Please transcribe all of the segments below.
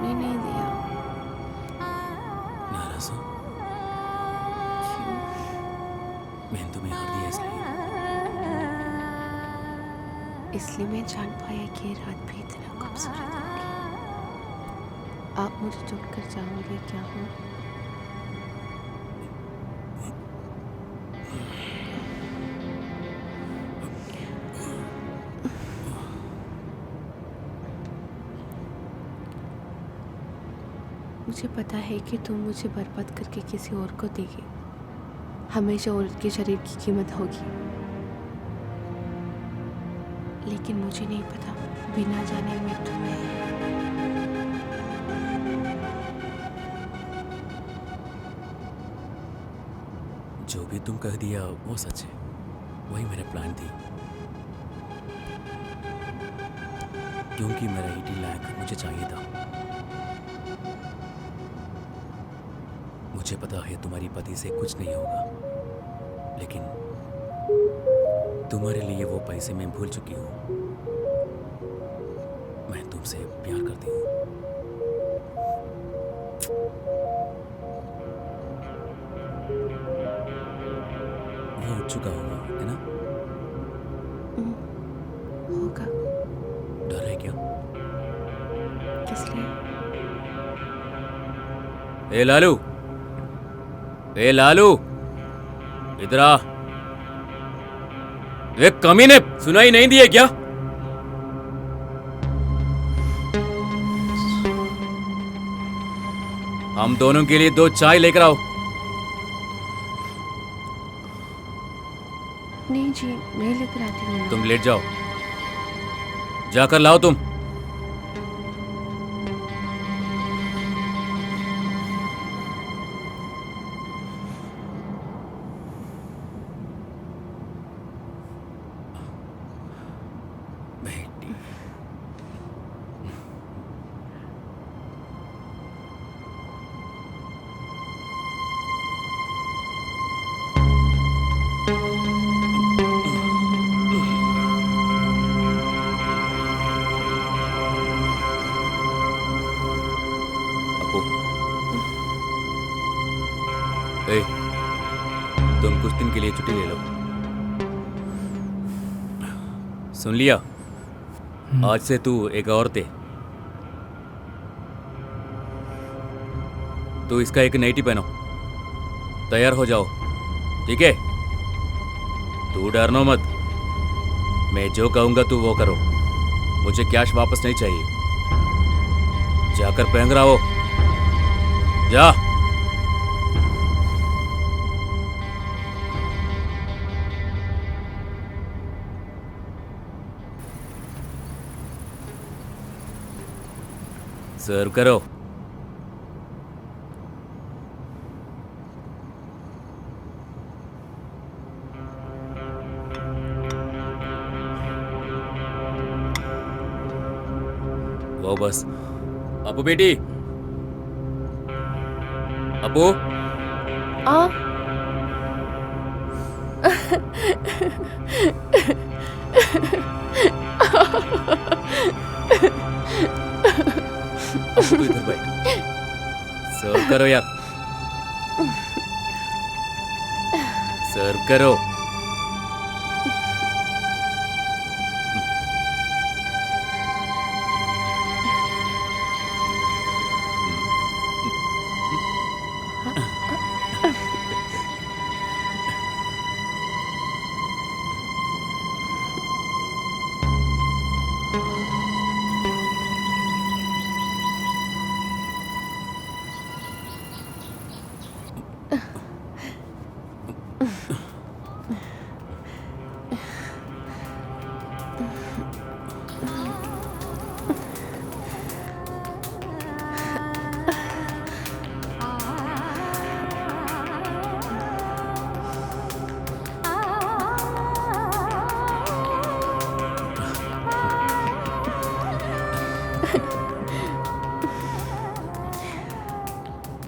तूने नहीं दिया। नाराज हो? क्यों? मैंने तुम्हें हार दिया इसलिए मैं जान पाया कि ये रात भी इतना खूबसूरत होगी। आप मुझे छोड़कर जाओगे क्या हो? मुझे पता है कि तुम मुझे बर्बाद करके किसी और को देगी। हमेशा औरत के शरीर की कीमत होगी। लेकिन मुझे नहीं पता, बिना जाने मैं तुम्हें जो भी तुम कह दिया वो सच है। वही मेरा प्लान थी, क्योंकि मेरा 80 लाख मुझे चाहिए था। मुझे पता है तुम्हारी पति से कुछ नहीं होगा, लेकिन तुम्हारे लिए वो पैसे मैं भूल चुकी हूँ। मैं तुमसे प्यार करती हूँ। वो उठ चुका होगा, है ना? होगा। डर है क्या? किस लिए? ए लालू, ए लालू, इधर आ। एक कमीने, सुनाई नहीं दिए क्या? हम दोनों के लिए 2 चाय लेकर आओ। नहीं जी, मैं लेकर आती हूँ। तुम लेट जाओ, जाकर लाओ तुम। बेटी, अपू, ए, तुम कुछ दिन के लिए छुट्टी ले लो। सुन लिया? आज से तू एक औरत है। तो इसका एक नाइटी पहनो, तैयार हो जाओ, ठीक है? तू डरना मत, मैं जो कहूंगा तू वो करो। मुझे कैश वापस नहीं चाहिए। जाकर पहन रहा हो, जा। सर्व करो। वो बस। अपू बेटी, अपू, आ अपू तू इधर बैठ। सर्व करो यार, सर्व करो।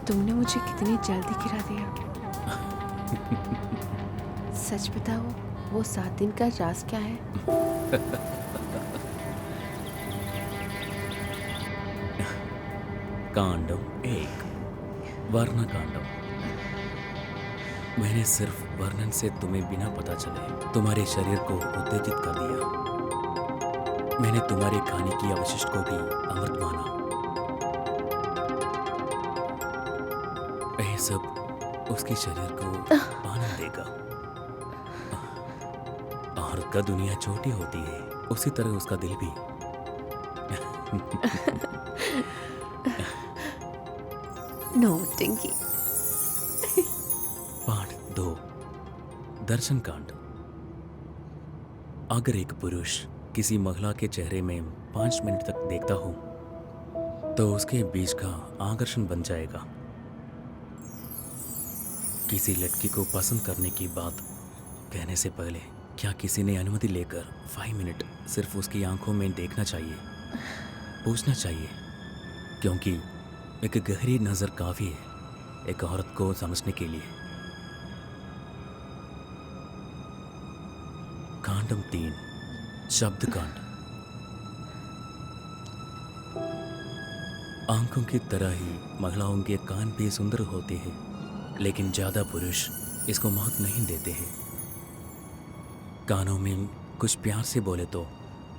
तुमने मुझे कितनी जल्दी गिरा दिया। सच बताओ, वो 7 दिन का राज क्या है? कांडम 1 वर्ण कांडम। मैंने सिर्फ वर्णन से तुम्हें बिना पता चले तुम्हारे शरीर को उत्तेजित कर दिया। मैंने तुम्हारे खाने की अवशिष्ट को भी अमृत माना। यह सब उसके शरीर को आनंद देगा। औरत का दुनिया छोटी होती है, उसी तरह उसका दिल भी। नौटंकी। पाठ 2 दर्शन कांड। अगर एक पुरुष किसी महिला के चेहरे में 5 मिनट तक देखता हो तो उसके बीच का आकर्षण बन जाएगा। किसी लड़की को पसंद करने की बात कहने से पहले क्या किसी ने अनुमति लेकर 5 मिनट सिर्फ उसकी आंखों में देखना चाहिए, पूछना चाहिए, क्योंकि एक गहरी नज़र काफ़ी है एक औरत को समझने के लिए। कांडम 3 शब्द कांड। आंखों की तरह ही महिलाओं के कान भी सुंदर होते हैं, लेकिन ज्यादा पुरुष इसको महत्व नहीं देते हैं। कानों में कुछ प्यार से बोले तो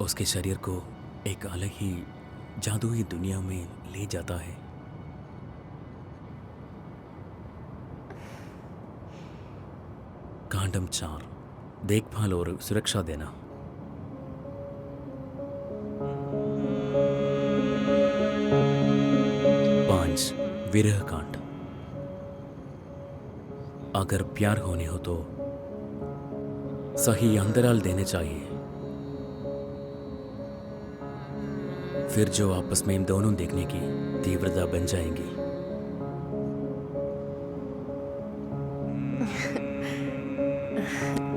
उसके शरीर को एक अलग ही जादुई दुनिया में ले जाता है। कांडम 4 देखभाल और सुरक्षा देना। विरह कांड। अगर प्यार होने हो तो सही अंतराल देने चाहिए, फिर जो आपस में दोनों देखने की तीव्रता बन जाएंगी।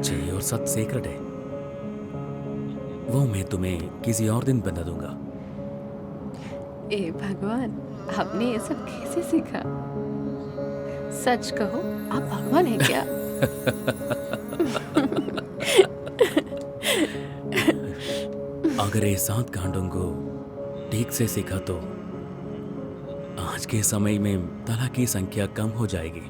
जी और सच सीक्रेट है, वो मैं तुम्हें किसी और दिन बता दूंगा। ए भगवान, आपने ये सब कैसे सीखा? सच कहो, आप भगवान हैं क्या? अगर ये 7 कांडों को ठीक से सीखा तो आज के समय में तलाक की संख्या कम हो जाएगी।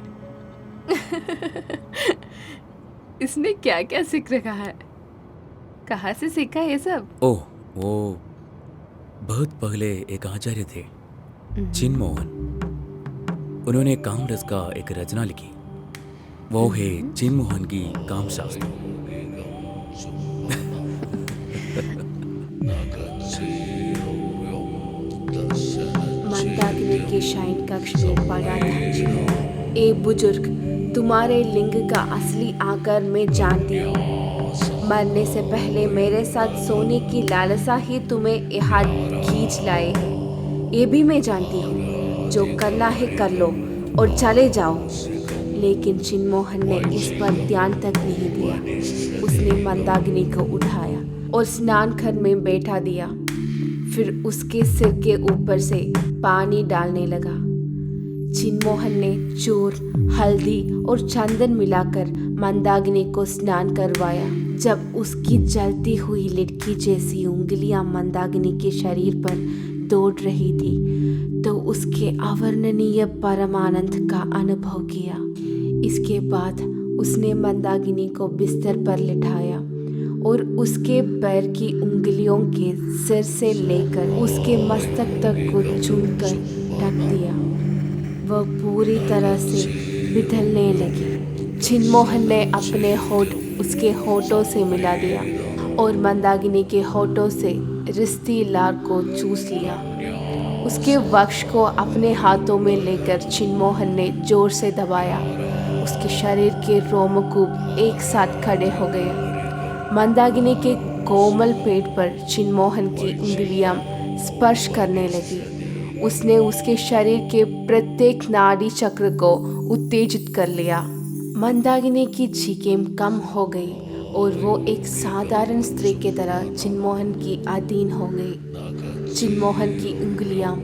इसने क्या क्या सीख रखा है? कहाँ से सीखा ये सब? ओह, वो बहुत पहले एक आचार्य थे, चिन्मोहन। उन्होंने कामरस का एक रचना लिखी, वो है चिन्मोहन की कामशास्त्र। मंदाकिनी के शयन कक्ष में पड़ा था। ए बुजुर्ग, तुम्हारे लिंग का असली आकार मैं जानती हूँ। मरने से पहले मेरे साथ सोने की लालसा ही तुम्हें यहाँ खींच लाए है, ये भी मैं जानती हूँ। जो करना है कर लो और चले जाओ। लेकिन चिन्मोहन ने इस पर ध्यान तक नहीं दिया। उसने मंदाकिनी को उठाया और स्नान घर में बैठा दिया, फिर उसके सिर के ऊपर से पानी डालने लगा। चिन्मोहन ने चूर, हल्दी और चंदन मिलाकर मंदाकिनी को स्नान करवाया। जब उसकी जलती हुई लड़की जैसी उंगलियां मंदाकिनी के शरीर पर दौड़ रही थी तो उसके अवर्णनीय परमानंद का अनुभव किया। इसके बाद उसने मंदाकिनी को बिस्तर पर लिटाया और उसके पैर की उंगलियों के सिर से लेकर उसके मस्तक तक को चूमकर ढक दिया। वह पूरी तरह से बिथलने लगी। चिन्मोहन ने अपने होठ उसके होठों से मिला दिया और मंदाकिनी के होठों से रिश्ती लार को चूस लिया। उसके वक्ष को अपने हाथों में लेकर चिन्मोहन ने जोर से दबाया। उसके शरीर के रोमकूप एक साथ खड़े हो गए। मंदाकिनी के कोमल पेट पर चिन्मोहन की उंगलियां स्पर्श करने लगी। उसने उसके शरीर के प्रत्येक नाड़ी चक्र को उत्तेजित कर लिया। मंदाकिनी की चीखें कम हो गई और वो एक साधारण स्त्री की तरह चिन्मोहन की अधीन हो गई। चिन्मोहन की उंगलियां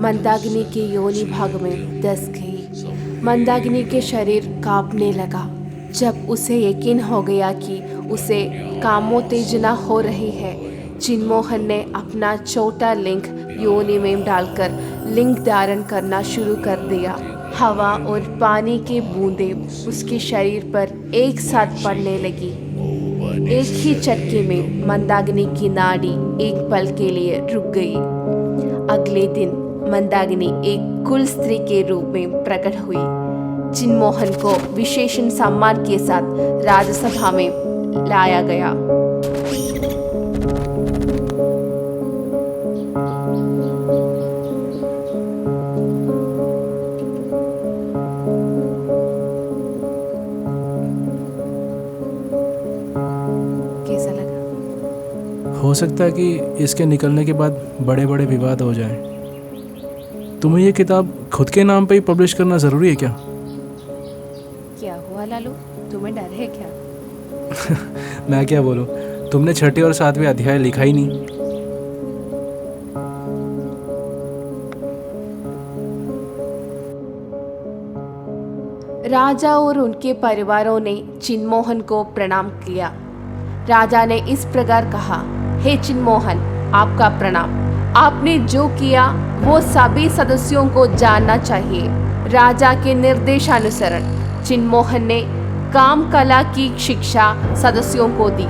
मंदाकिनी के योनि भाग में दस गई। मंदाकिनी के शरीर कांपने लगा। जब उसे यकीन हो गया कि उसे कामोत्तेजना हो रही है, चिन्मोहन ने अपना छोटा लिंग योनि में डालकर लिंग धारण करना शुरू कर दिया। हवा और पानी की बूंदें उसके शरीर पर एक साथ पड़ने लगी। एक ही झटके में मंदाकिनी की नाड़ी एक पल के लिए रुक गई। अगले दिन मंदाकिनी एक कुल स्त्री के रूप में प्रकट हुई। चिन्मोहन को विशेष सम्मान के साथ राज्यसभा में लाया गया। कैसा लगा? हो सकता है कि इसके निकलने के बाद बड़े बड़े विवाद हो जाएं। तुम्हें ये किताब खुद के नाम पे ही पब्लिश करना ज़रूरी है क्या? क्या हुआ लालू, तुम्हें डर है क्या? मैं क्या बोलूँ, तुमने 6ठे और 7वें अध्याय लिखा ही नहीं। राजा और उनके परिवारों ने चिन्मोहन को प्रणाम किया। राजा ने इस प्रकार कहा, हे चिन्मोहन, आपका प्रणाम। आपने जो किया वो सभी सदस्यों को जानना चाहिए। राजा के निर्देशानुसार चिन्मोहन ने काम कला की शिक्षा सदस्यों को दी।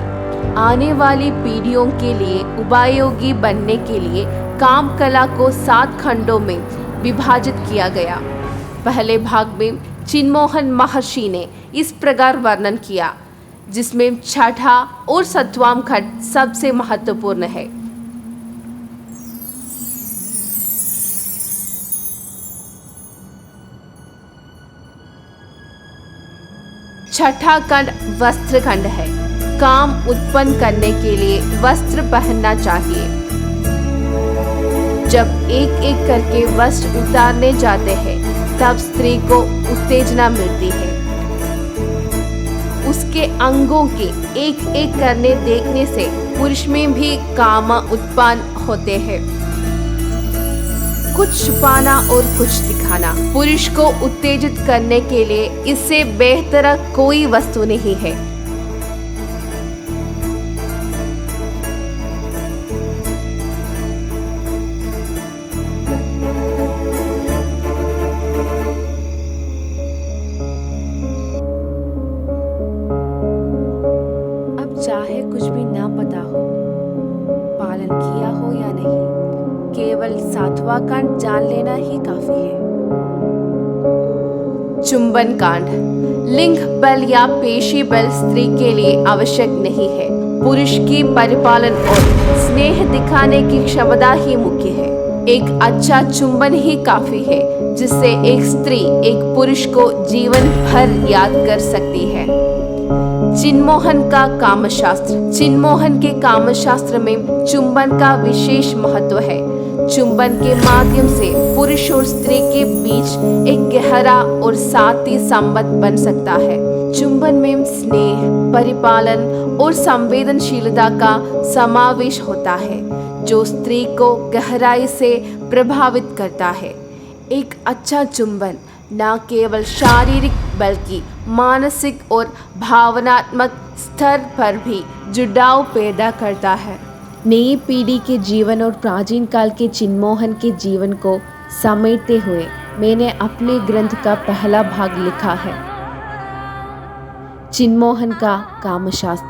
आने वाली पीढ़ियों के लिए उपयोगी बनने के लिए काम कला को 7 खंडों में विभाजित किया गया। पहले भाग में चिन्मोहन महर्षि ने इस प्रकार वर्णन किया, जिसमें 6ठा और 7वां खंड सबसे महत्वपूर्ण है। छठा खंड वस्त्र खंड है। काम उत्पन्न करने के लिए वस्त्र पहनना चाहिए। जब एक एक करके वस्त्र उतारने जाते हैं तब स्त्री को उत्तेजना मिलती है। उसके अंगों के एक एक करने देखने से पुरुष में भी काम उत्पन्न होते हैं। कुछ छुपाना और कुछ दिखाना पुरुष को उत्तेजित करने के लिए इससे बेहतर कोई वस्तु नहीं है। अब चाहे कुछ भी ना पता हो, पालन किया हो या नहीं, केवल 7वां कांड जान लेना ही काफी है। चुंबन कांड। लिंग बल या पेशी बल स्त्री के लिए आवश्यक नहीं है। पुरुष की परिपालन और स्नेह दिखाने की क्षमता ही मुख्य है। एक अच्छा चुंबन ही काफी है, जिससे एक स्त्री एक पुरुष को जीवन भर याद कर सकती है। चिन्मोहन का कामशास्त्र। चिन्मोहन के कामशास्त्र में चुंबन का विशेष महत्व है। चुंबन के माध्यम से पुरुष और स्त्री के बीच एक गहरा और साथी संबंध बन सकता है। चुंबन में स्नेह, परिपालन और संवेदनशीलता का समावेश होता है, जो स्त्री को गहराई से प्रभावित करता है। एक अच्छा चुंबन न केवल शारीरिक बल्कि मानसिक और भावनात्मक स्तर पर भी जुड़ाव पैदा करता है। नई पीढ़ी के जीवन और प्राचीन काल के चिन्मोहन के जीवन को समेटते हुए मैंने अपने ग्रंथ का पहला भाग लिखा है, चिन्मोहन का कामशास्त्र।